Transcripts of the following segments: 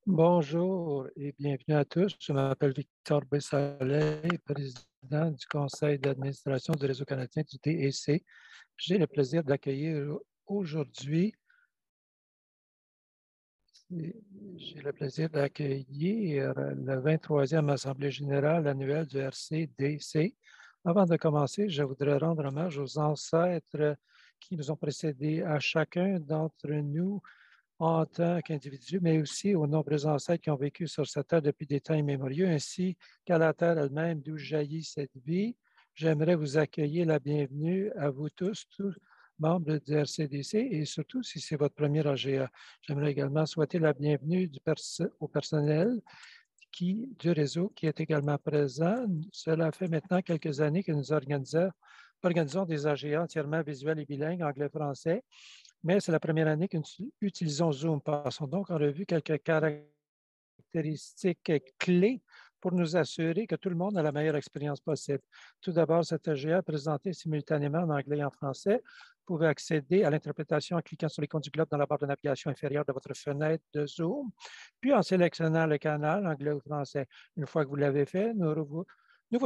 Bonjour et bienvenue à tous. Je m'appelle Victor Bessolet, président du conseil d'administration du Réseau canadien du DEC. J'ai le plaisir d'accueillir aujourd'hui, j'ai le plaisir d'accueillir la 23e Assemblée générale annuelle du RCDC. Avant de commencer, je voudrais rendre hommage aux ancêtres qui nous ont précédés, à chacun d'entre nous en tant qu'individu, mais aussi aux nombreux ancêtres qui ont vécu sur cette terre depuis des temps immémoriaux, ainsi qu'à la terre elle-même d'où jaillit cette vie. J'aimerais vous accueillir la bienvenue à vous tous membres du RCDC, et surtout si c'est votre premier AGA. J'aimerais également souhaiter la bienvenue au personnel du réseau qui est également présent. Cela fait maintenant quelques années que nous organisons des AGA entièrement visuels et bilingues anglais-français, mais c'est la première année que nous utilisons Zoom. Passons donc en revue quelques caractéristiques clés pour nous assurer que tout le monde a la meilleure expérience possible. Tout d'abord, cet AGA est présenté simultanément en anglais et en français. Vous pouvez accéder à l'interprétation en cliquant sur l'icône du globe dans la barre de navigation inférieure de votre fenêtre de Zoom, puis en sélectionnant le canal anglais ou français. Une fois que vous l'avez fait, nous vous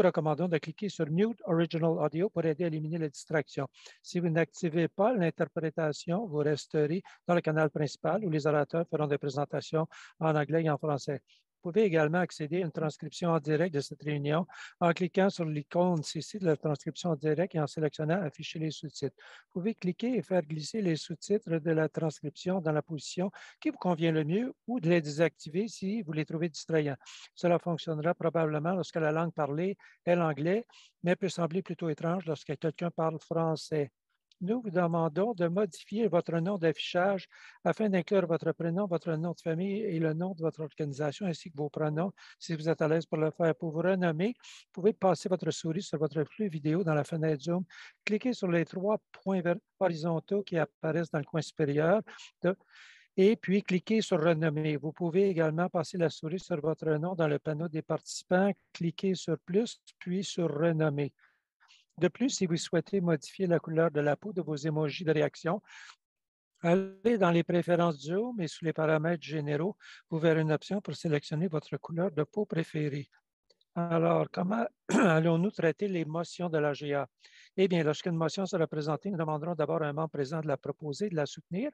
recommandons de cliquer sur Mute Original Audio pour aider à éliminer les distractions. Si vous n'activez pas l'interprétation, vous resterez dans le canal principal où les orateurs feront des présentations en anglais et en français. Vous pouvez également accéder à une transcription en direct de cette réunion en cliquant sur l'icône CC de la transcription en direct et en sélectionnant Afficher les sous-titres. Vous pouvez cliquer et faire glisser les sous-titres de la transcription dans la position qui vous convient le mieux ou de les désactiver si vous les trouvez distrayants. Cela fonctionnera probablement lorsque la langue parlée est l'anglais, mais peut sembler plutôt étrange lorsque quelqu'un parle français. Nous vous demandons de modifier votre nom d'affichage afin d'inclure votre prénom, votre nom de famille et le nom de votre organisation, ainsi que vos pronoms, si vous êtes à l'aise pour le faire. Pour vous renommer, vous pouvez passer votre souris sur votre flux vidéo dans la fenêtre Zoom. Cliquez sur les trois points horizontaux qui apparaissent dans le coin supérieur et puis cliquez sur Renommer. Vous pouvez également passer la souris sur votre nom dans le panneau des participants, cliquez sur Plus, puis sur Renommer. De plus, si vous souhaitez modifier la couleur de la peau de vos émojis de réaction, allez dans les préférences Zoom et sous les paramètres généraux, vous verrez une option pour sélectionner votre couleur de peau préférée. Alors, comment allons-nous traiter les motions de l'AGA? Eh bien, lorsqu'une motion sera présentée, nous demanderons d'abord à un membre présent de la proposer, de la soutenir.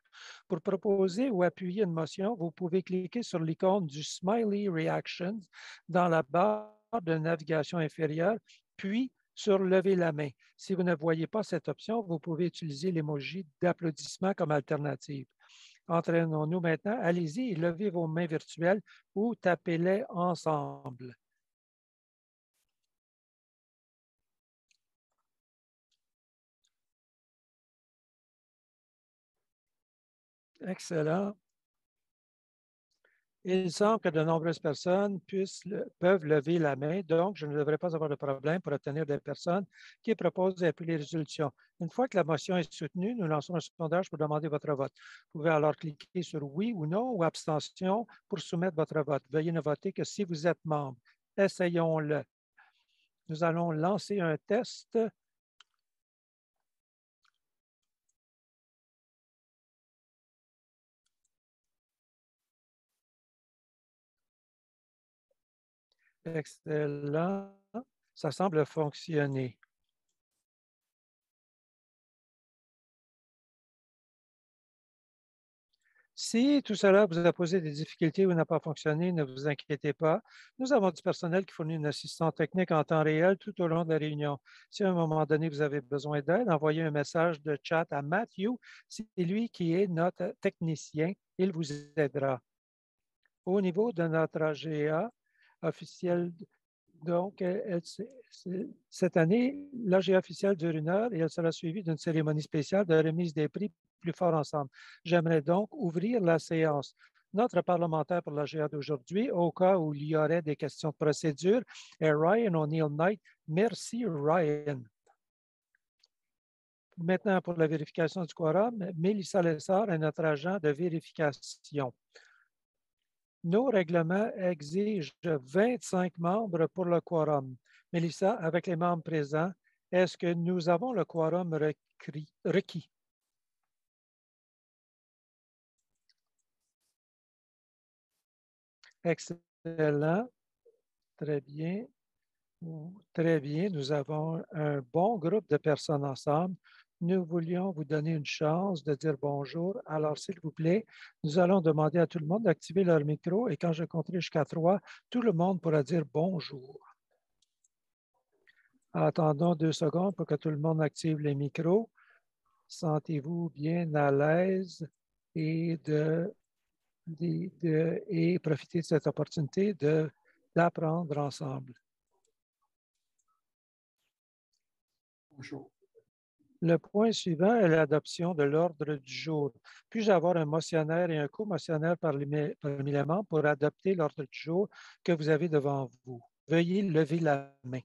Pour proposer ou appuyer une motion, vous pouvez cliquer sur l'icône du Smiley Reactions dans la barre de navigation inférieure, puis sur Lever la main. Si vous ne voyez pas cette option, vous pouvez utiliser l'emoji d'applaudissement comme alternative. Entraînons-nous maintenant. Allez-y et levez vos mains virtuelles ou tapez-les ensemble. Excellent. Il semble que de nombreuses personnes peuvent lever la main, donc je ne devrais pas avoir de problème pour obtenir des personnes qui proposent d'appuyer les résolutions. Une fois que la motion est soutenue, nous lançons un sondage pour demander votre vote. Vous pouvez alors cliquer sur oui ou non ou abstention pour soumettre votre vote. Veuillez ne voter que si vous êtes membre. Essayons-le. Nous allons lancer un test. Excellent. Ça semble fonctionner. Si tout cela vous a posé des difficultés ou n'a pas fonctionné, ne vous inquiétez pas. Nous avons du personnel qui fournit une assistance technique en temps réel tout au long de la réunion. Si à un moment donné vous avez besoin d'aide, envoyez un message de chat à Matthew. C'est lui qui est notre technicien. Il vous aidera. Au niveau de notre AGA officiel, donc, cette année, l'AGA officiel dure 1 heure et elle sera suivie d'une cérémonie spéciale de remise des prix plus fort ensemble. J'aimerais donc ouvrir la séance. Notre parlementaire pour l'AGA d'aujourd'hui, au cas où il y aurait des questions de procédure, est Ryan O'Neill Knight. Merci, Ryan. Maintenant, pour la vérification du quorum, Mélissa Lessard est notre agent de vérification. Nos règlements exigent 25 membres pour le quorum. Mélissa, avec les membres présents, est-ce que nous avons le quorum requis? Excellent. Très bien. Très bien. Nous avons un bon groupe de personnes ensemble. Nous voulions vous donner une chance de dire bonjour. Alors, s'il vous plaît, nous allons demander à tout le monde d'activer leur micro et quand je compterai jusqu'à 3, tout le monde pourra dire bonjour. Attendons 2 secondes pour que tout le monde active les micros. Sentez-vous bien à l'aise et et profitez de cette opportunité d'apprendre ensemble. Bonjour. Le point suivant est l'adoption de l'ordre du jour. Puis-je avoir un motionnaire et un co-motionnaire parmi les membres pour adopter l'ordre du jour que vous avez devant vous? Veuillez lever la main.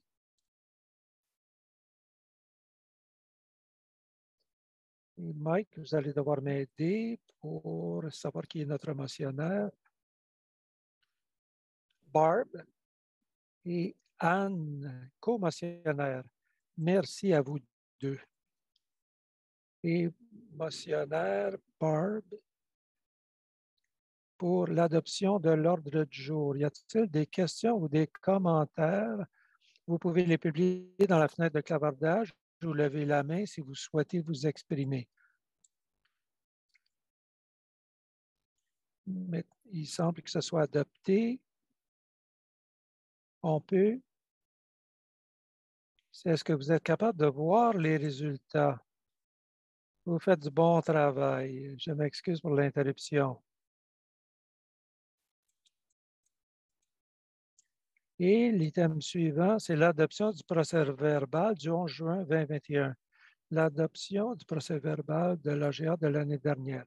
Et Mike, vous allez devoir m'aider pour savoir qui est notre motionnaire. Barb et Anne, co-motionnaire. Merci à vous deux. Et motionnaire Barb pour l'adoption de l'ordre du jour. Y a-t-il des questions ou des commentaires? Vous pouvez les publier dans la fenêtre de clavardage ou lever la main si vous souhaitez vous exprimer. Mais il semble que ce soit adopté. On peut. Est-ce que vous êtes capable de voir les résultats? Vous faites du bon travail. Je m'excuse pour l'interruption. Et l'item suivant, c'est l'adoption du procès-verbal du 11 juin 2021. L'adoption du procès-verbal de l'AGA de l'année dernière.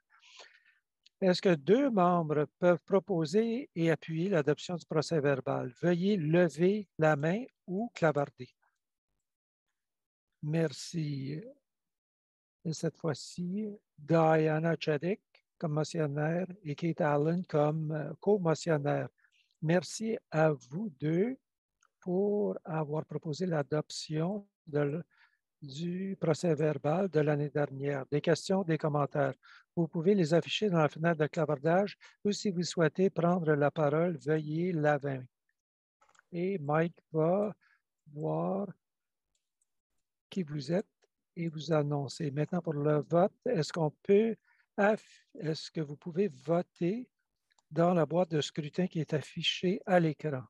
Est-ce que 2 membres peuvent proposer et appuyer l'adoption du procès-verbal? Veuillez lever la main ou clavarder. Merci. Et cette fois-ci, Diana Chaddick comme motionnaire et Kate Allen comme co-motionnaire. Merci à vous deux pour avoir proposé l'adoption du procès-verbal de l'année dernière. Des questions, des commentaires. Vous pouvez les afficher dans la fenêtre de clavardage ou si vous souhaitez prendre la parole, veuillez la main. Et Mike va voir qui vous êtes et vous annoncer. Maintenant, pour le vote, est-ce que vous pouvez voter dans la boîte de scrutin qui est affichée à l'écran?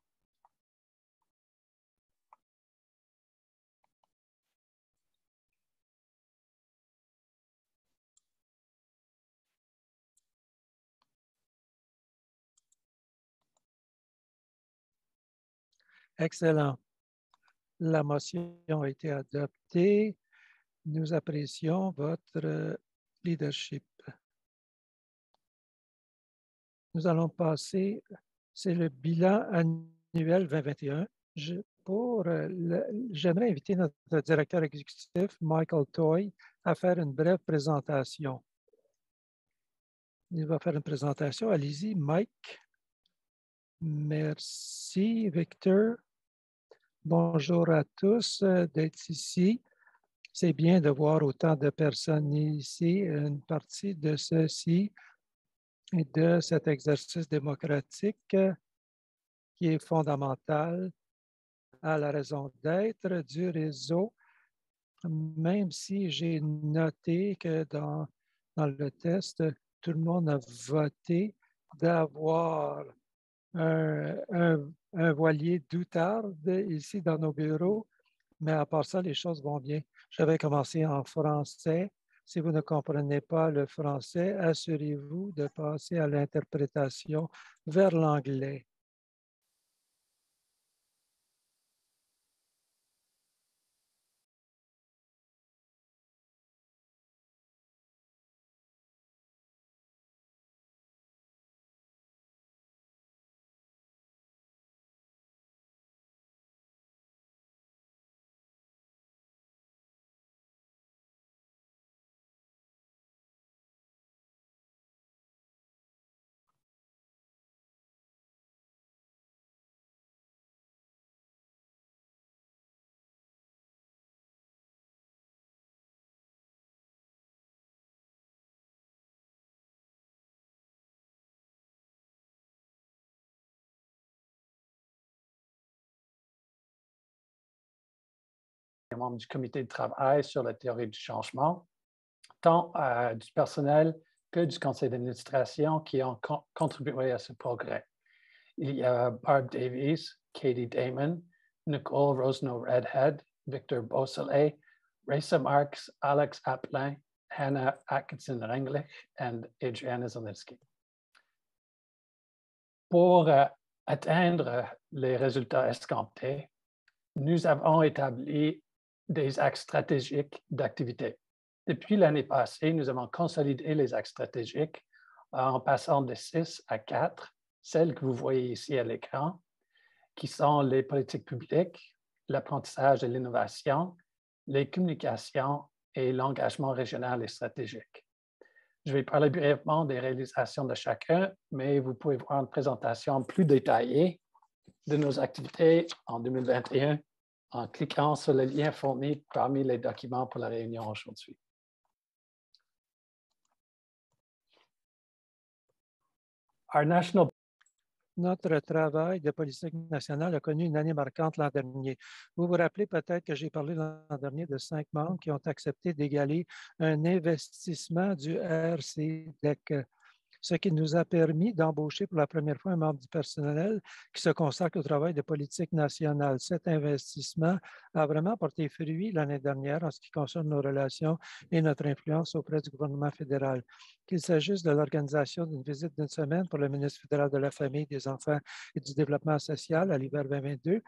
Excellent. La motion a été adoptée. Nous apprécions votre leadership. Nous allons passer, c'est le bilan annuel 2021. J'aimerais inviter notre directeur exécutif, Michael Toy, à faire une brève présentation. Il va faire une présentation. Allez-y, Mike. Merci, Victor. Bonjour à tous d'être ici. C'est bien de voir autant de personnes ici. Une partie de ceci et de cet exercice démocratique qui est fondamental à la raison d'être du réseau, même si j'ai noté que dans le test, tout le monde a voté d'avoir un voilier d'outarde ici dans nos bureaux, mais à part ça, les choses vont bien. Je vais commencer en français. Si vous ne comprenez pas le français, assurez-vous de passer à l'interprétation vers l'anglais. membres du comité de travail sur la théorie du changement, tant du personnel que du conseil d'administration qui ont contribué à ce progrès. Il y a Barb Davies, Katie Damon, Nicole Rosno-Redhead, Victor Beausoleil, Raisa Marks, Alex Applin, Hannah Atkinson-Renglich et Adriana Zielinski. Pour atteindre les résultats escomptés, nous avons établi des axes stratégiques d'activité. Depuis l'année passée, nous avons consolidé les axes stratégiques en passant de 6 à 4, celles que vous voyez ici à l'écran, qui sont les politiques publiques, l'apprentissage et l'innovation, les communications et l'engagement régional et stratégique. Je vais parler brièvement des réalisations de chacun, mais vous pouvez voir une présentation plus détaillée de nos activités en 2021 en cliquant sur le lien fourni parmi les documents pour la réunion aujourd'hui. Notre travail de politique nationale a connu une année marquante l'an dernier. Vous vous rappelez peut-être que j'ai parlé l'an dernier de 5 membres qui ont accepté d'égaler un investissement du RCDEC, ce qui nous a permis d'embaucher pour la première fois un membre du personnel qui se consacre au travail de politique nationale. Cet investissement a vraiment porté fruit l'année dernière en ce qui concerne nos relations et notre influence auprès du gouvernement fédéral. Qu'il s'agisse de l'organisation d'une visite d'une semaine pour le ministre fédéral de la Famille, des Enfants et du Développement social à l'hiver 2022,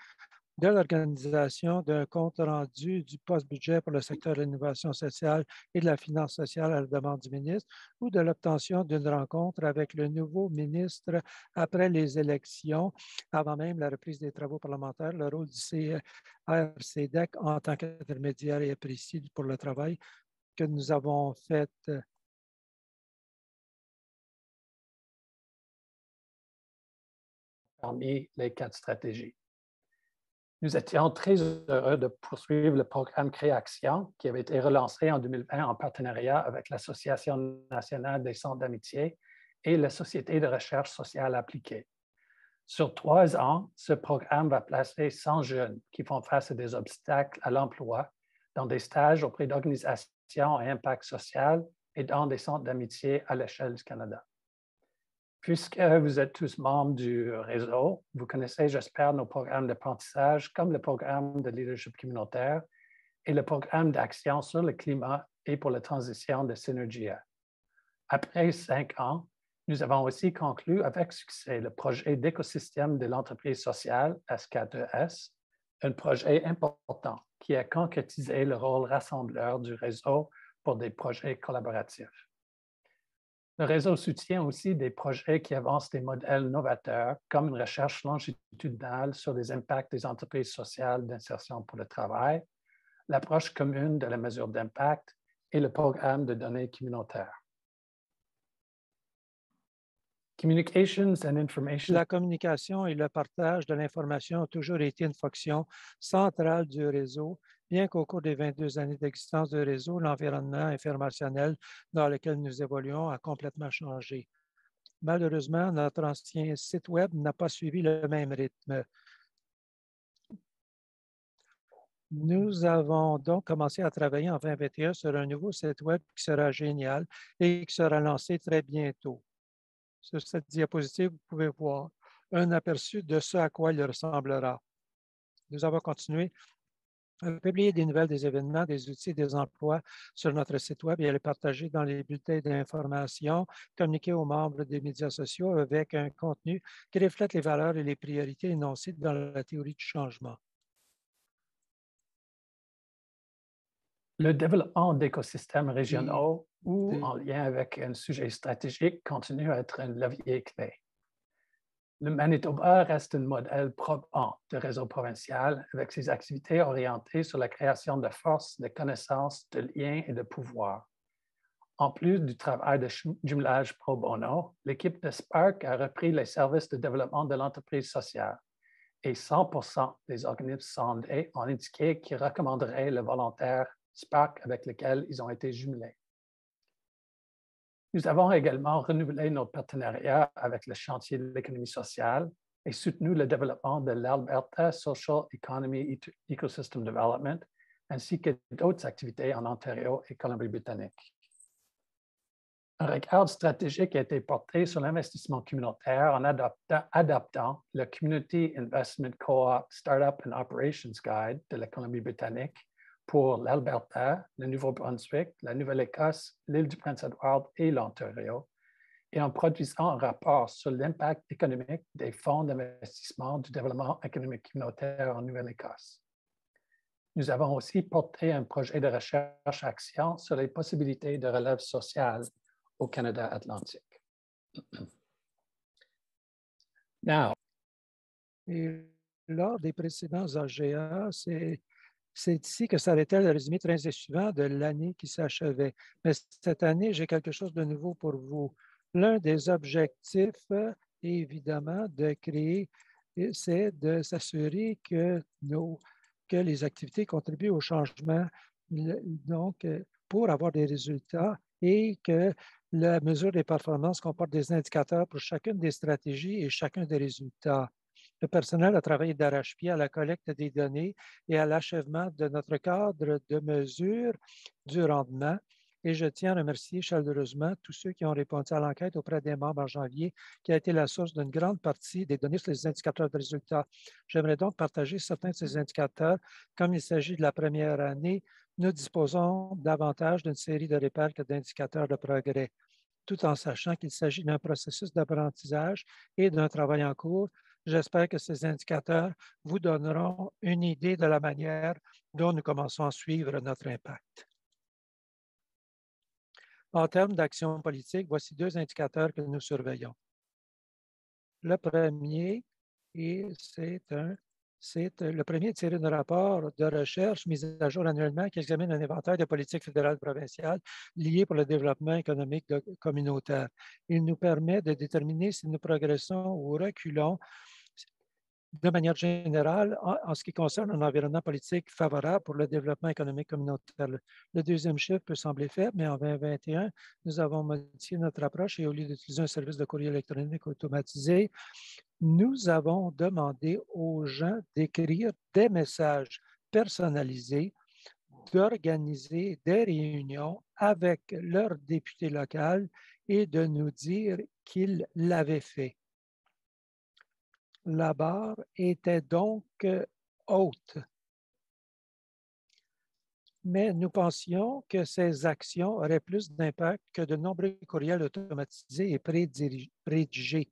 de l'organisation d'un compte-rendu du post-budget pour le secteur de l'innovation sociale et de la finance sociale à la demande du ministre, ou de l'obtention d'une rencontre avec le nouveau ministre après les élections, avant même la reprise des travaux parlementaires. Le rôle du RCDEC en tant qu'intermédiaire est apprécié pour le travail que nous avons fait. Parmi les 4 stratégies. Nous étions très heureux de poursuivre le programme Créaction qui avait été relancé en 2020 en partenariat avec l'Association nationale des centres d'amitié et la Société de recherche sociale appliquée. Sur 3 ans, ce programme va placer 100 jeunes qui font face à des obstacles à l'emploi dans des stages auprès d'organisations à impact social et dans des centres d'amitié à l'échelle du Canada. Puisque vous êtes tous membres du réseau, vous connaissez, j'espère, nos programmes d'apprentissage comme le programme de leadership communautaire et le programme d'action sur le climat et pour la transition de Synergia. Après 5 ans, nous avons aussi conclu avec succès le projet d'écosystème de l'entreprise sociale, SK2S, un projet important qui a concrétisé le rôle rassembleur du réseau pour des projets collaboratifs. Le réseau soutient aussi des projets qui avancent des modèles novateurs, comme une recherche longitudinale sur les impacts des entreprises sociales d'insertion pour le travail, l'approche commune de la mesure d'impact et le programme de données communautaires. La communication et le partage de l'information ont toujours été une fonction centrale du réseau, bien qu'au cours des 22 années d'existence du réseau, l'environnement informationnel dans lequel nous évoluons a complètement changé. Malheureusement, notre ancien site Web n'a pas suivi le même rythme. Nous avons donc commencé à travailler en 2021 sur un nouveau site Web qui sera génial et qui sera lancé très bientôt. Sur cette diapositive, vous pouvez voir un aperçu de ce à quoi il ressemblera. Nous avons continué à publier des nouvelles, des événements, des outils et des emplois sur notre site Web et à les partager dans les bulletins d'information, communiquer aux membres des médias sociaux avec un contenu qui reflète les valeurs et les priorités énoncées dans la théorie du changement. Le développement d'écosystèmes régionaux ou en lien avec un sujet stratégique continue à être un levier clé. Le Manitoba reste un modèle probant de réseau provincial avec ses activités orientées sur la création de forces, de connaissances, de liens et de pouvoir. En plus du travail de jumelage pro bono, l'équipe de Spark a repris les services de développement de l'entreprise sociale et 100% des organismes sondés ont indiqué qu'ils recommanderaient le volontaire Spark avec lequel ils ont été jumelés. Nous avons également renouvelé notre partenariat avec le chantier de l'économie sociale et soutenu le développement de l'Alberta Social Economy Ecosystem Development ainsi que d'autres activités en Ontario et Colombie-Britannique. Un regard stratégique a été porté sur l'investissement communautaire en adaptant le Community Investment Co-op Startup and Operations Guide de la Colombie-Britannique pour l'Alberta, le Nouveau-Brunswick, la Nouvelle-Écosse, l'île du Prince-Édouard et l'Ontario, et en produisant un rapport sur l'impact économique des fonds d'investissement du développement économique communautaire en Nouvelle-Écosse. Nous avons aussi porté un projet de recherche-action sur les possibilités de relève sociale au Canada atlantique. Now, et lors des précédents AGA, c'est ici que s'arrêtait le résumé très suivant de l'année qui s'achevait. Mais cette année, j'ai quelque chose de nouveau pour vous. L'un des objectifs, évidemment, de créer, c'est de s'assurer que les activités contribuent au changement, donc pour avoir des résultats et que la mesure des performances comporte des indicateurs pour chacune des stratégies et chacun des résultats. Le personnel a travaillé d'arrache-pied à la collecte des données et à l'achèvement de notre cadre de mesure du rendement. Et je tiens à remercier chaleureusement tous ceux qui ont répondu à l'enquête auprès des membres en janvier, qui a été la source d'une grande partie des données sur les indicateurs de résultats. J'aimerais donc partager certains de ces indicateurs. Comme il s'agit de la première année, nous disposons davantage d'une série de repères que d'indicateurs de progrès, tout en sachant qu'il s'agit d'un processus d'apprentissage et d'un travail en cours. J'espère que ces indicateurs vous donneront une idée de la manière dont nous commençons à suivre notre impact. En termes d'action politique, voici deux indicateurs que nous surveillons. Le premier, c'est le premier tiré d'un rapport de recherche mis à jour annuellement qui examine un inventaire de politiques fédérales et provinciales liées pour le développement économique communautaire. Il nous permet de déterminer si nous progressons ou reculons de manière générale en ce qui concerne un environnement politique favorable pour le développement économique communautaire. Le deuxième chiffre peut sembler faible, mais en 2021, nous avons modifié notre approche et au lieu d'utiliser un service de courrier électronique automatisé, nous avons demandé aux gens d'écrire des messages personnalisés, d'organiser des réunions avec leur député local et de nous dire qu'ils l'avaient fait. La barre était donc haute. Mais nous pensions que ces actions auraient plus d'impact que de nombreux courriels automatisés et prédigés.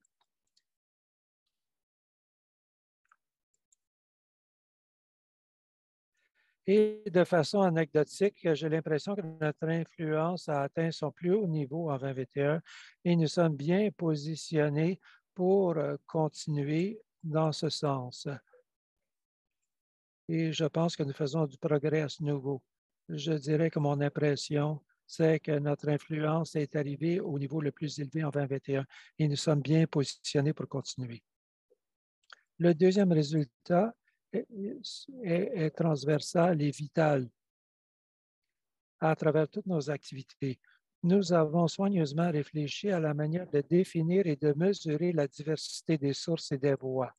Et de façon anecdotique, j'ai l'impression que notre influence a atteint son plus haut niveau en 2021 et nous sommes bien positionnés pour continuer dans ce sens. Et je pense que nous faisons du progrès à ce niveau. Je dirais que mon impression, c'est que notre influence est arrivée au niveau le plus élevé en 2021 et nous sommes bien positionnés pour continuer. Le deuxième résultat est transversal et vital à travers toutes nos activités. Nous avons soigneusement réfléchi à la manière de définir et de mesurer la diversité des sources et des voies.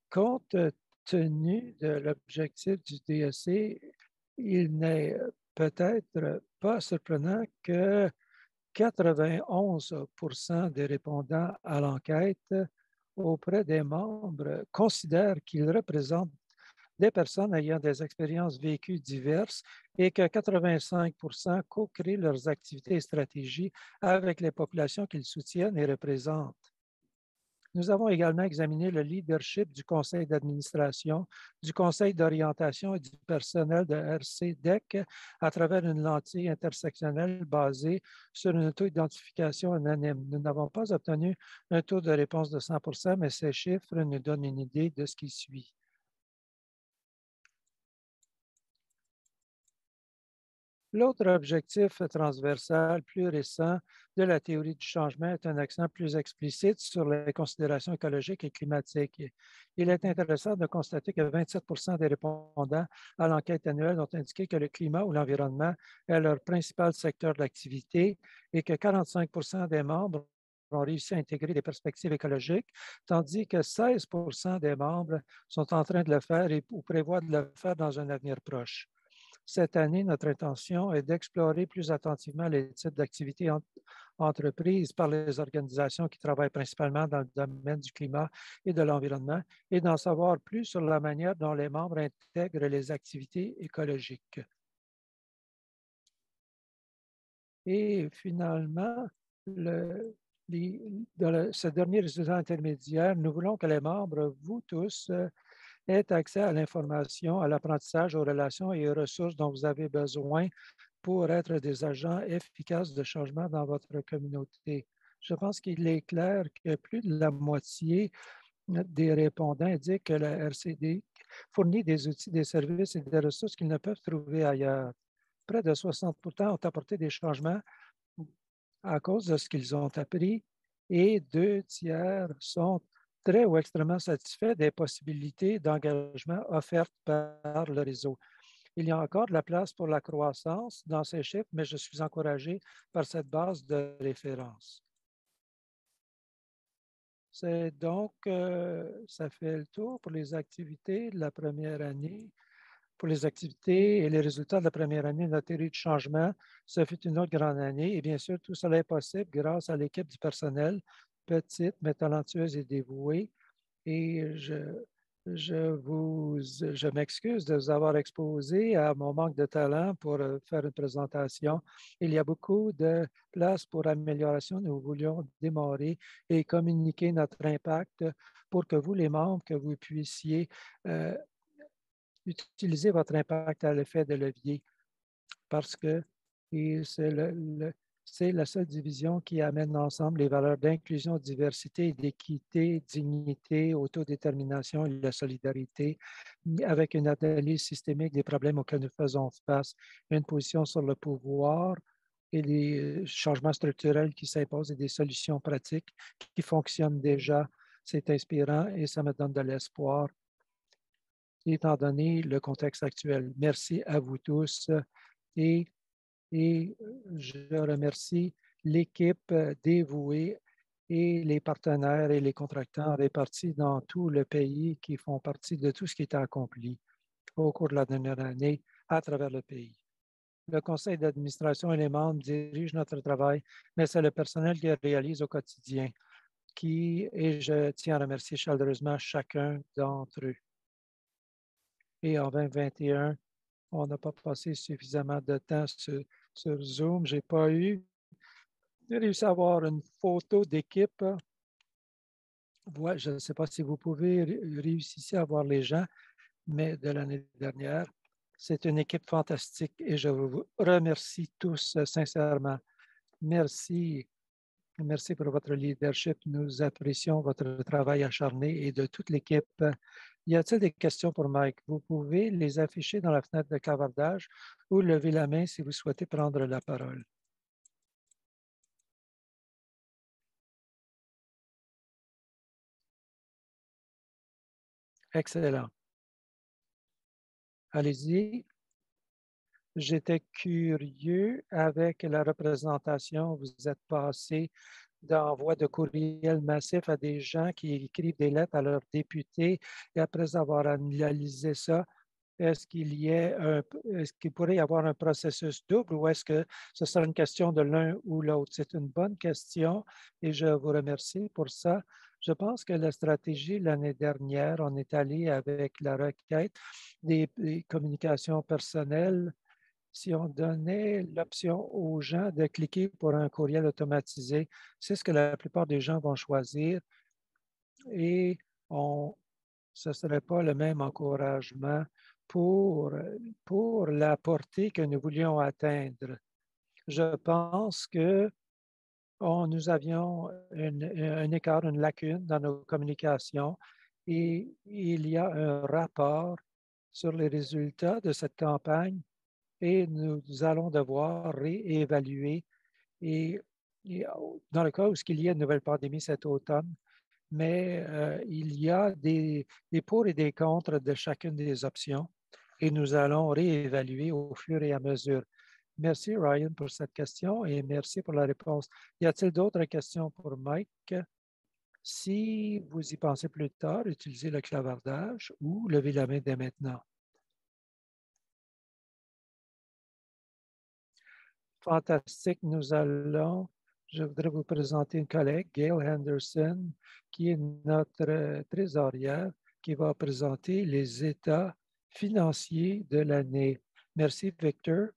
Compte tenu de l'objectif du DEC, il n'est peut-être pas surprenant que 91% des répondants à l'enquête auprès des membres considèrent qu'ils représentent des personnes ayant des expériences vécues diverses et que 85% co-créent leurs activités et stratégies avec les populations qu'ils soutiennent et représentent. Nous avons également examiné le leadership du conseil d'administration, du conseil d'orientation et du personnel de RCDEC à travers une lentille intersectionnelle basée sur une auto-identification anonyme. Nous n'avons pas obtenu un taux de réponse de 100%, mais ces chiffres nous donnent une idée de ce qui suit. L'autre objectif transversal plus récent de la théorie du changement est un accent plus explicite sur les considérations écologiques et climatiques. Il est intéressant de constater que 27% des répondants à l'enquête annuelle ont indiqué que le climat ou l'environnement est leur principal secteur d'activité et que 45% des membres ont réussi à intégrer des perspectives écologiques, tandis que 16 des membres sont en train de le faire ou prévoient de le faire dans un avenir proche. Cette année, notre intention est d'explorer plus attentivement les types d'activités entreprises par les organisations qui travaillent principalement dans le domaine du climat et de l'environnement et d'en savoir plus sur la manière dont les membres intègrent les activités écologiques. Et finalement, dans ce dernier résultat intermédiaire, nous voulons que les membres, vous tous, aient accès à l'information, à l'apprentissage, aux relations et aux ressources dont vous avez besoin pour être des agents efficaces de changement dans votre communauté. Je pense qu'il est clair que plus de la moitié des répondants indiquent que la RCD fournit des outils, des services et des ressources qu'ils ne peuvent trouver ailleurs. Près de 60 ont apporté des changements à cause de ce qu'ils ont appris et 2/3 sont très ou extrêmement satisfaits des possibilités d'engagement offertes par le réseau. Il y a encore de la place pour la croissance dans ces chiffres, mais je suis encouragé par cette base de référence. C'est donc, ça fait le tour pour les activités de la première année. Pour les activités et les résultats de la première année de la théorie de changement, ce fut une autre grande année. Et bien sûr, tout cela est possible grâce à l'équipe du personnel, petite, mais talentueuse et dévouée. Et je m'excuse de vous avoir exposé à mon manque de talent pour faire une présentation. Il y a beaucoup de place pour amélioration. Nous voulions démarrer et communiquer notre impact pour que vous, les membres, que vous puissiez utiliser votre impact à l'effet de levier parce que c'est la seule division qui amène ensemble les valeurs d'inclusion, de diversité, d'équité, dignité, autodétermination et de solidarité, avec une analyse systémique des problèmes auxquels nous faisons face, une position sur le pouvoir et les changements structurels qui s'imposent et des solutions pratiques qui fonctionnent déjà. C'est inspirant et ça me donne de l'espoir étant donné le contexte actuel. Merci à vous tous et je remercie l'équipe dévouée et les partenaires et les contractants répartis dans tout le pays qui font partie de tout ce qui est accompli au cours de la dernière année à travers le pays. Le conseil d'administration et les membres dirigent notre travail, mais c'est le personnel qui le réalise au quotidien, et je tiens à remercier chaleureusement chacun d'entre eux. Et en 2021, on n'a pas passé suffisamment de temps sur Zoom. Je n'ai pas réussi à avoir une photo d'équipe. Ouais, je ne sais pas si vous pouvez réussir à voir les gens, mais de l'année dernière, c'est une équipe fantastique et je vous remercie tous sincèrement. Merci. Merci pour votre leadership. Nous apprécions votre travail acharné et de toute l'équipe. Y a-t-il des questions pour Mike? Vous pouvez les afficher dans la fenêtre de clavardage ou lever la main si vous souhaitez prendre la parole. Excellent. Allez-y. J'étais curieux avec la représentation. Vous êtes passé d'envoi de courriels massifs à des gens qui écrivent des lettres à leurs députés et après avoir analysé ça, est-ce qu'il pourrait y avoir un processus double ou est-ce que ce sera une question de l'un ou l'autre? C'est une bonne question et je vous remercie pour ça. Je pense que la stratégie l'année dernière, on est allé avec la requête des communications personnelles. Si on donnait l'option aux gens de cliquer pour un courriel automatisé, c'est ce que la plupart des gens vont choisir et ce ne serait pas le même encouragement pour la portée que nous voulions atteindre. Je pense que nous avions un écart, une lacune dans nos communications et il y a un rapport sur les résultats de cette campagne et nous allons devoir réévaluer. Et dans le cas où il y a une nouvelle pandémie cet automne, mais il y a des pour et des contre de chacune des options et nous allons réévaluer au fur et à mesure. Merci, Ryan, pour cette question et merci pour la réponse. Y a-t-il d'autres questions pour Mike? Si vous y pensez plus tard, utilisez le clavardage ou levez la main dès maintenant. Fantastique. Je voudrais vous présenter une collègue, Gail Henderson, qui est notre trésorière, qui va présenter les états financiers de l'année. Merci, Victor.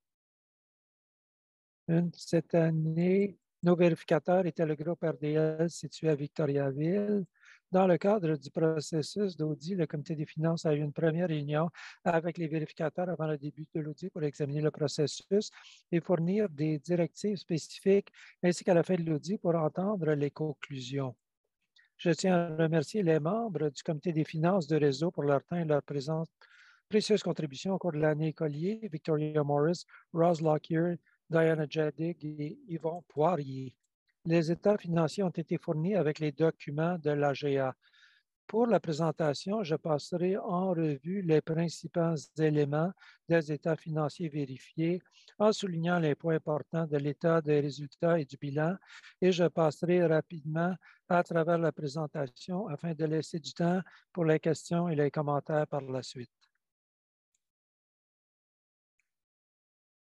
Cette année, nos vérificateurs étaient le groupe RDL situé à Victoriaville. Dans le cadre du processus d'audit, le comité des finances a eu une première réunion avec les vérificateurs avant le début de l'audit pour examiner le processus et fournir des directives spécifiques, ainsi qu'à la fin de l'audit pour entendre les conclusions. Je tiens à remercier les membres du comité des finances de réseau pour leur temps et leur précieuse contribution au cours de l'année écolier, Victoria Morris, Roz Lockyer, Diana Jadig et Yvon Poirier. Les états financiers ont été fournis avec les documents de l'AGA. Pour la présentation, je passerai en revue les principaux éléments des états financiers vérifiés en soulignant les points importants de l'état des résultats et du bilan et je passerai rapidement à travers la présentation afin de laisser du temps pour les questions et les commentaires par la suite.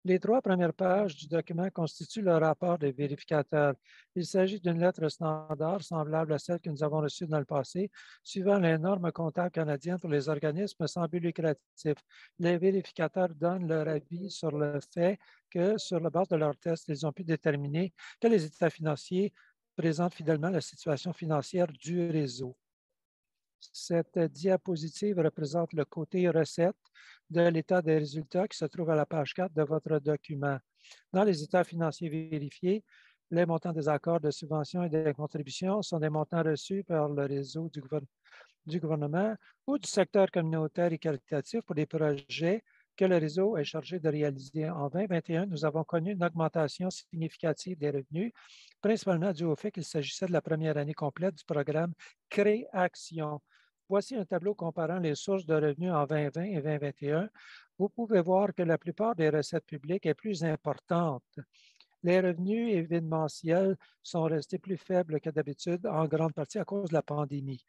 Les 3 premières pages du document constituent le rapport des vérificateurs. Il s'agit d'une lettre standard semblable à celle que nous avons reçue dans le passé, suivant les normes comptables canadiennes pour les organismes sans but lucratif. Les vérificateurs donnent leur avis sur le fait que, sur la base de leurs tests, ils ont pu déterminer que les états financiers présentent fidèlement la situation financière du réseau. Cette diapositive représente le côté recettes de l'état des résultats qui se trouve à la page 4 de votre document. Dans les états financiers vérifiés, les montants des accords de subvention et des contributions sont des montants reçus par le réseau du gouvernement ou du secteur communautaire et caritatif pour des projets que le réseau est chargé de réaliser. En 2021, nous avons connu une augmentation significative des revenus, principalement dû au fait qu'il s'agissait de la première année complète du programme Créaction. Voici un tableau comparant les sources de revenus en 2020 et 2021. Vous pouvez voir que la plupart des recettes publiques est plus importante. Les revenus événementiels sont restés plus faibles que d'habitude, en grande partie à cause de la pandémie.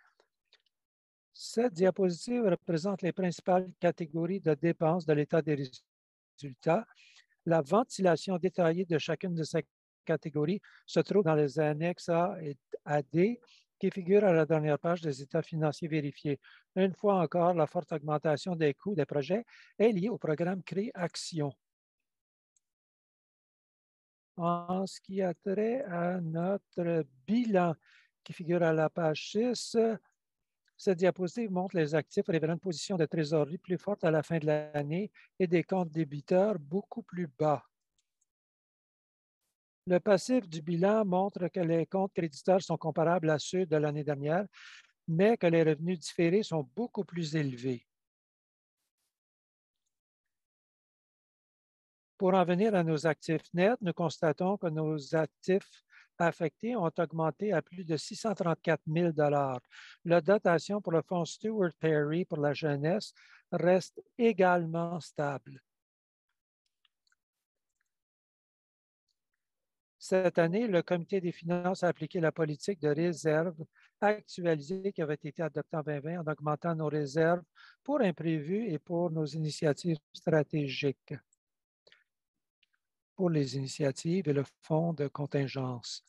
Cette diapositive représente les principales catégories de dépenses de l'état des résultats. La ventilation détaillée de chacune de ces catégories se trouve dans les annexes A et D qui figurent à la dernière page des états financiers vérifiés. Une fois encore, la forte augmentation des coûts des projets est liée au programme Créaction. En ce qui a trait à notre bilan qui figure à la page 6, cette diapositive montre les actifs révélant une position de trésorerie plus forte à la fin de l'année et des comptes débiteurs beaucoup plus bas. Le passif du bilan montre que les comptes créditeurs sont comparables à ceux de l'année dernière, mais que les revenus différés sont beaucoup plus élevés. Pour en venir à nos actifs nets, nous constatons que nos actifs affectés ont augmenté à plus de 634 000 $. La dotation pour le fonds Stewart Perry pour la jeunesse reste également stable. Cette année, le comité des finances a appliqué la politique de réserve actualisée qui avait été adoptée en 2020 en augmentant nos réserves pour imprévus et pour nos initiatives stratégiques, pour les initiatives et le fonds de contingence.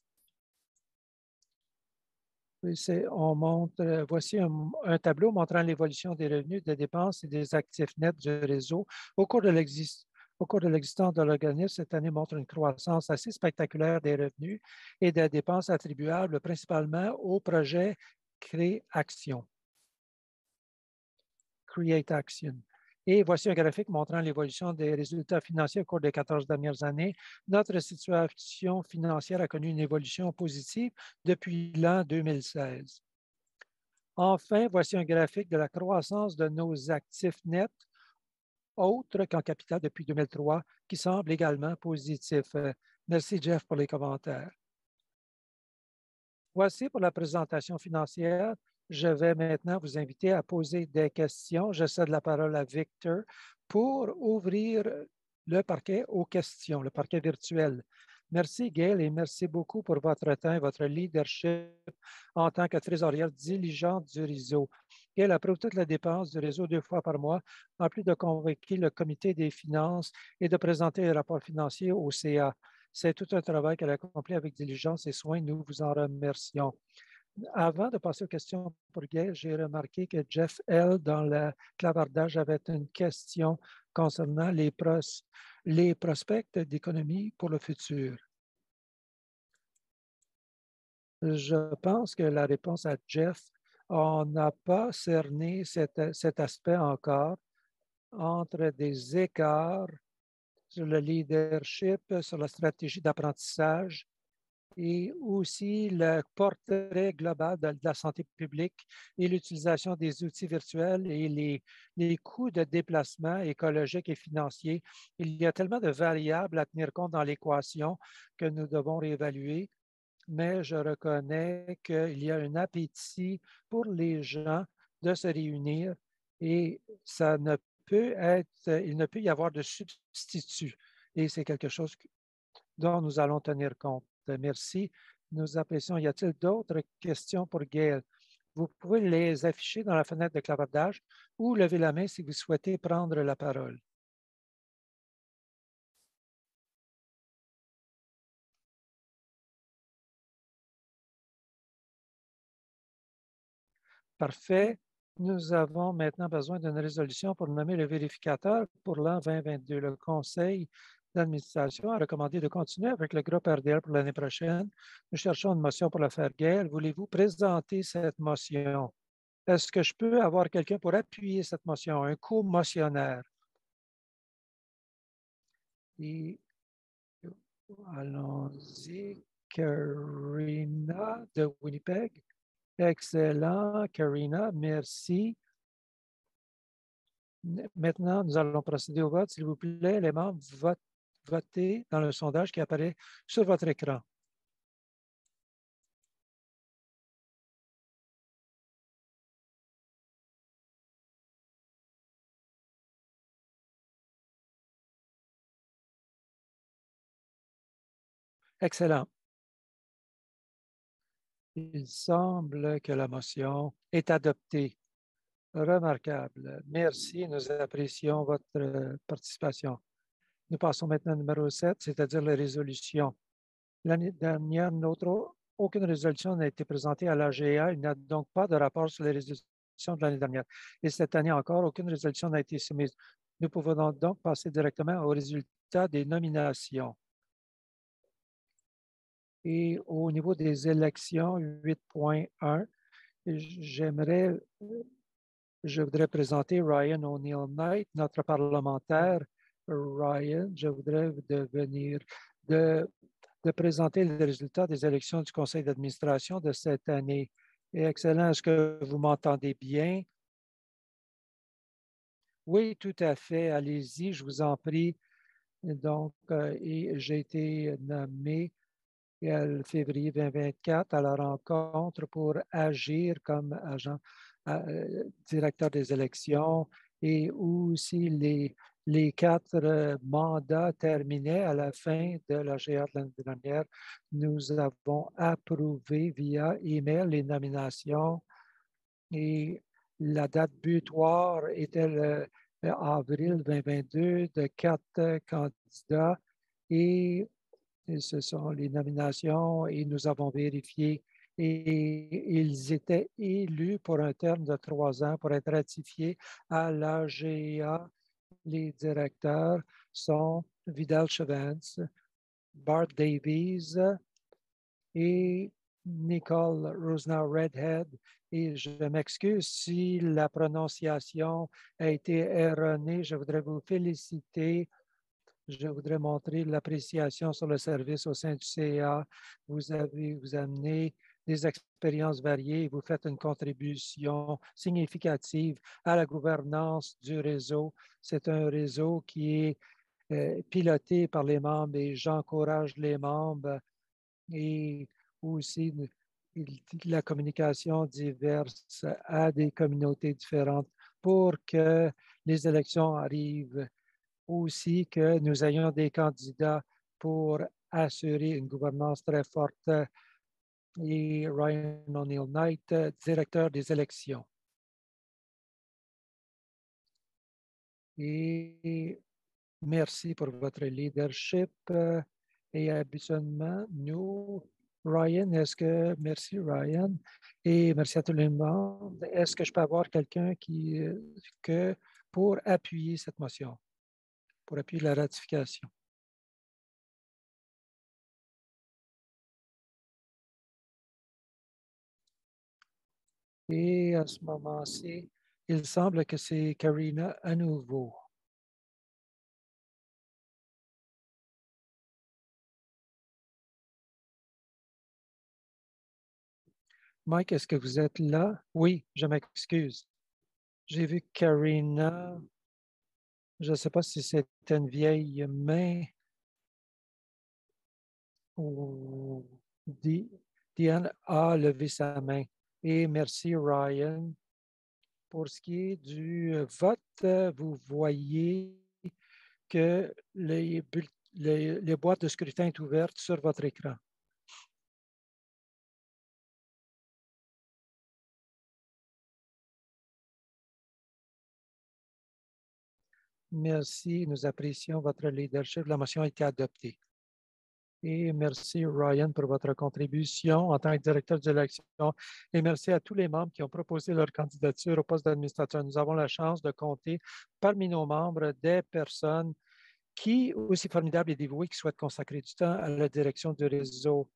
Voici un tableau montrant l'évolution des revenus, des dépenses et des actifs nets du réseau au cours de l'existence de l'organisme. Cette année montre une croissance assez spectaculaire des revenus et des dépenses attribuables principalement au projet Créaction. Create Action. Et voici un graphique montrant l'évolution des résultats financiers au cours des 14 dernières années. Notre situation financière a connu une évolution positive depuis l'an 2016. Enfin, voici un graphique de la croissance de nos actifs nets, autres qu'en capital depuis 2003, qui semble également positif. Merci, Jeff, pour les commentaires. Voici pour la présentation financière. Je vais maintenant vous inviter à poser des questions. Je cède la parole à Victor pour ouvrir le parquet aux questions, le parquet virtuel. Merci, Gail, et merci beaucoup pour votre temps et votre leadership en tant que trésorière diligente du réseau. Gail approuve toutes les dépenses du réseau 2 fois par mois, en plus de convoquer le comité des finances et de présenter les rapports financiers au CA. C'est tout un travail qu'elle a accompli avec diligence et soin. Nous vous en remercions. Avant de passer aux questions pour Gail, j'ai remarqué que Jeff L. dans le clavardage avait une question concernant les prospects d'économie pour le futur. Je pense que la réponse à Jeff, on n'a pas cerné cet aspect encore entre des écarts sur le leadership, sur la stratégie d'apprentissage et aussi le portrait global de la santé publique et l'utilisation des outils virtuels et les coûts de déplacement écologique et financier. Il y a tellement de variables à tenir compte dans l'équation que nous devons réévaluer, mais je reconnais qu'il y a un appétit pour les gens de se réunir et ça ne peut être, il ne peut y avoir de substitut. Et c'est quelque chose dont nous allons tenir compte. Merci. Nous apprécions. Y a-t-il d'autres questions pour Gail? Vous pouvez les afficher dans la fenêtre de clavardage ou lever la main si vous souhaitez prendre la parole. Parfait. Nous avons maintenant besoin d'une résolution pour nommer le vérificateur pour l'an 2022. Le Conseil d'administration a recommandé de continuer avec le groupe RDL pour l'année prochaine. Nous cherchons une motion pour l'affaire Gail. Voulez-vous présenter cette motion? Est-ce que je peux avoir quelqu'un pour appuyer cette motion, un co-motionnaire? Et allons-y, Karina de Winnipeg. Excellent, Karina, merci. Maintenant, nous allons procéder au vote. S'il vous plaît, les membres, votez dans le sondage qui apparaît sur votre écran. Excellent. Il semble que la motion est adoptée. Remarquable. Merci. Nous apprécions votre participation. Nous passons maintenant au numéro 7, c'est-à-dire les résolutions. L'année dernière, aucune résolution n'a été présentée à l'AGA. Il n'y a donc pas de rapport sur les résolutions de l'année dernière. Et cette année encore, aucune résolution n'a été soumise. Nous pouvons donc passer directement aux résultats des nominations. Et au niveau des élections, 8.1, je voudrais présenter Ryan O'Neill Knight, notre parlementaire. Ryan, je voudrais de présenter les résultats des élections du conseil d'administration de cette année. Et excellent, est-ce que vous m'entendez bien? Oui, tout à fait. Allez-y, je vous en prie. Donc, j'ai été nommé en février 2024 à la rencontre pour agir comme agent directeur des élections et aussi les 4 mandats terminaient à la fin de la GA de l'année dernière. Nous avons approuvé via email les nominations et la date butoir était le avril 2022 de 4 candidats et ce sont les nominations et nous avons vérifié et ils étaient élus pour un terme de 3 ans pour être ratifiés à l'AGA. Les directeurs sont Vidal Chevance, Bart Davies et Nicole Rosner-Redhead. Et je m'excuse si la prononciation a été erronée. Je voudrais vous féliciter. Je voudrais montrer l'appréciation sur le service au sein du CA. Vous amenez des expériences variées et vous faites une contribution significative à la gouvernance du réseau. C'est un réseau qui est piloté par les membres et j'encourage les membres et aussi la communication diverse à des communautés différentes pour que les élections arrivent aussi que nous ayons des candidats pour assurer une gouvernance très forte. Et Ryan O'Neill Knight, directeur des élections. Et merci pour votre leadership. Et habituellement, nous, Ryan, merci Ryan, et merci à tous les membres. Est-ce que je peux avoir quelqu'un pour appuyer cette motion, pour appuyer la ratification? Et à ce moment-ci, il semble que c'est Karina à nouveau. Mike, est-ce que vous êtes là? Oui, je m'excuse. J'ai vu Karina. Je ne sais pas si c'était une vieille main ou Diane a levé sa main. Et merci, Ryan. Pour ce qui est du vote, vous voyez que les boîtes de scrutin sont ouvertes sur votre écran. Merci, nous apprécions votre leadership. La motion a été adoptée. Et merci, Ryan, pour votre contribution en tant que directeur de l'élection. Et merci à tous les membres qui ont proposé leur candidature au poste d'administrateur. Nous avons la chance de compter parmi nos membres des personnes qui, aussi formidables et dévouées, qui souhaitent consacrer du temps à la direction du réseau.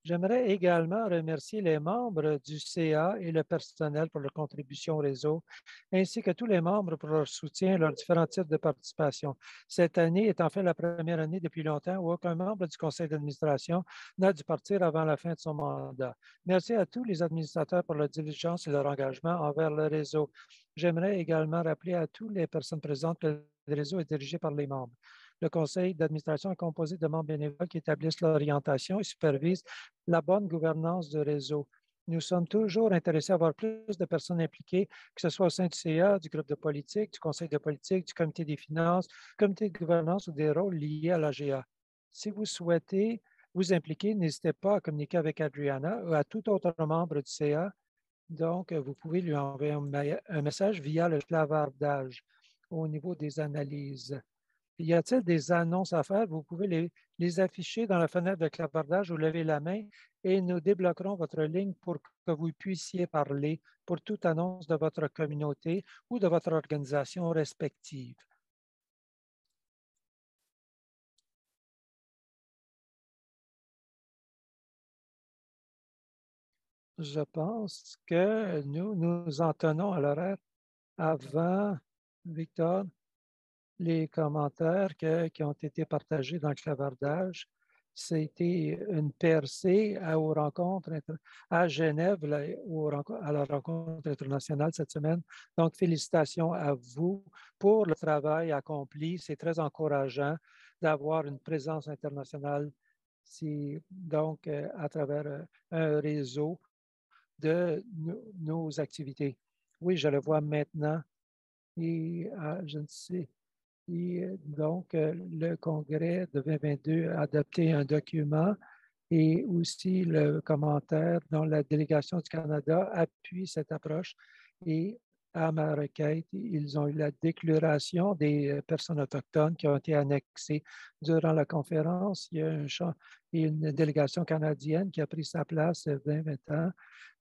J'aimerais également remercier les membres du CA et le personnel pour leur contribution au réseau, ainsi que tous les membres pour leur soutien et leurs différents types de participation. Cette année est en fait la première année depuis longtemps où aucun membre du conseil d'administration n'a dû partir avant la fin de son mandat. Merci à tous les administrateurs pour leur diligence et leur engagement envers le réseau. J'aimerais également rappeler à toutes les personnes présentes que le réseau est dirigé par les membres. Le conseil d'administration est composé de membres bénévoles qui établissent l'orientation et supervisent la bonne gouvernance du réseau. Nous sommes toujours intéressés à avoir plus de personnes impliquées, que ce soit au sein du CA, du groupe de politique, du conseil de politique, du comité des finances, comité de gouvernance ou des rôles liés à l'AGA. Si vous souhaitez vous impliquer, n'hésitez pas à communiquer avec Adriana ou à tout autre membre du CA. Donc, vous pouvez lui envoyer un message via le clavardage au niveau des analyses. Y a-t-il des annonces à faire? Vous pouvez les afficher dans la fenêtre de clavardage ou lever la main et nous débloquerons votre ligne pour que vous puissiez parler pour toute annonce de votre communauté ou de votre organisation respective. Je pense que nous nous en tenons à l'horaire avant, Victor, les commentaires qui ont été partagés dans le clavardage. C'était une percée aux rencontres à Genève, à la rencontre internationale cette semaine. Donc, félicitations à vous pour le travail accompli. C'est très encourageant d'avoir une présence internationale donc à travers un réseau de nos activités. Oui, je le vois maintenant. Et je ne sais. Et donc, le Congrès de 2022 a adopté un document et aussi le commentaire dont la délégation du Canada appuie cette approche. Et à ma requête, ils ont eu la déclaration des personnes autochtones qui ont été annexées durant la conférence. Il y a une délégation canadienne qui a pris sa place 20 ans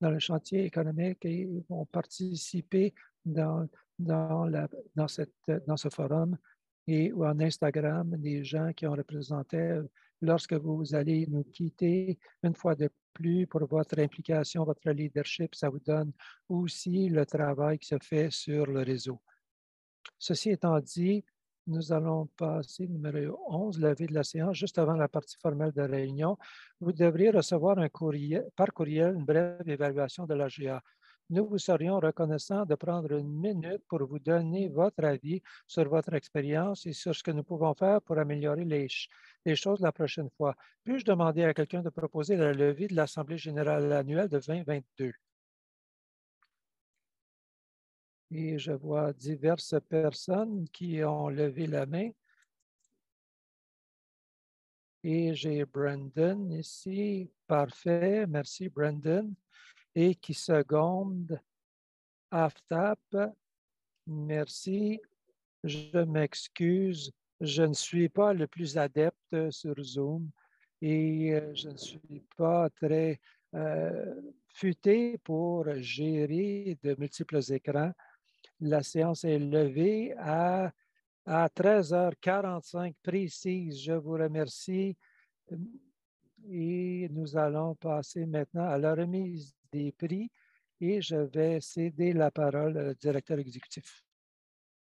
dans le chantier économique et vont participer dans ce forum et ou en Instagram, des gens qui ont représenté lorsque vous allez nous quitter une fois de plus pour votre implication, votre leadership, ça vous donne aussi le travail qui se fait sur le réseau. Ceci étant dit, nous allons passer numéro 11, levée de la séance, juste avant la partie formelle de réunion. Vous devriez recevoir par courriel une brève évaluation de l'AGA. Nous vous serions reconnaissants de prendre une minute pour vous donner votre avis sur votre expérience et sur ce que nous pouvons faire pour améliorer les choses la prochaine fois. Puis-je demander à quelqu'un de proposer la levée de l'Assemblée générale annuelle de 2022? Et je vois diverses personnes qui ont levé la main. Et j'ai Brandon ici. Parfait. Merci, Brandon. Et qui seconde? Aftap. Merci. Je m'excuse. Je ne suis pas le plus adepte sur Zoom et je ne suis pas très futé pour gérer de multiples écrans. La séance est levée à 13h45 précise. Je vous remercie et nous allons passer maintenant à la remise des prix et je vais céder la parole au directeur exécutif.